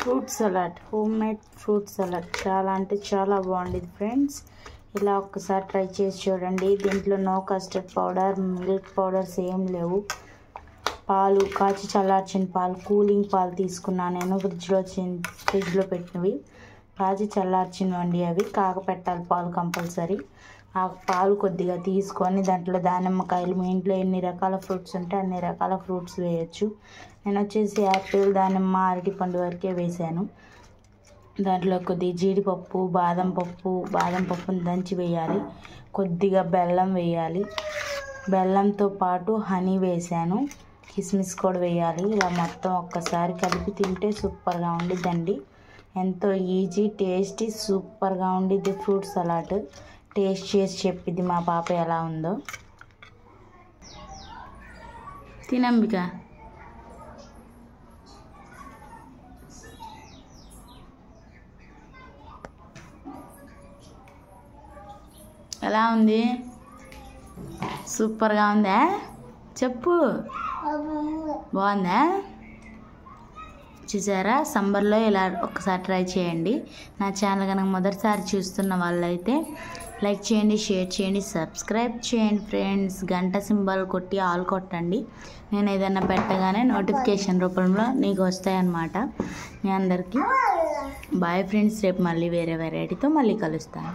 Fruit salad, home made fruit salad చాలా అంటే చాలా బాగుండేది ఫ్రెండ్స్. ఇలా ఒక్కసారి ట్రై చేసి చూడండి. దీంట్లో no custard powder, milk powders ఏం లేవు. పాలు కాచి చల్లార్చిన పాలు, కూలింగ్ పాలు తీసుకున్నాను నేను. ఫ్రిడ్జ్లో పెట్టినవి కాచి చల్లార్చినవండి. అవి కాగపెట్టాలి పాలు కంపల్సరీ. ఆ పాలు కొద్దిగా తీసుకొని దాంట్లో దానిమ్మకాయలు, మీ ఇంట్లో ఎన్ని రకాల ఫ్రూట్స్ ఉంటే అన్ని రకాల ఫ్రూట్స్ వేయచ్చు. నేను వచ్చేసి యాపిల్, దానిమ్మ, అరటిపండు వరకే వేసాను. దాంట్లో కొద్దిగా జీడిపప్పు, బాదం పప్పుని దంచి వేయాలి. కొద్దిగా బెల్లం వేయాలి. బెల్లంతో పాటు హనీ వేసాను. కిస్మిస్ కూడా వేయాలి. ఇలా మొత్తం ఒక్కసారి కలిపి తింటే సూపర్గా ఉండిద్దండి. ఎంతో ఈజీ, టేస్టీ, సూపర్గా ఉండిద్ది ఫ్రూట్ సలాడ్. టేస్ట్ చేసి చెప్పిద్ది మా పాప ఎలా ఉందో. తినంబిక. ఎలా ఉంది? సూపర్గా ఉందా? చెప్పు. బాగుందా? చూసారా, సమ్మర్లో ఇలా ఒక్కసారి ట్రై చేయండి. నా ఛానల్ కనుక మొదటిసారి చూస్తున్న వాళ్ళైతే లైక్ చేయండి, షేర్ చేయండి, సబ్స్క్రైబ్ చేయండి ఫ్రెండ్స్. గంట సింబల్ కొట్టి ఆల్ కొట్టండి. నేను ఏదైనా పెట్టగానే నోటిఫికేషన్ రూపంలో నీకు వస్తాయన్నమాట. మీ అందరికీ బాయ్ ఫ్రెండ్స్. రేపు మళ్ళీ వేరే వెరైటీతో మళ్ళీ కలుస్తాను.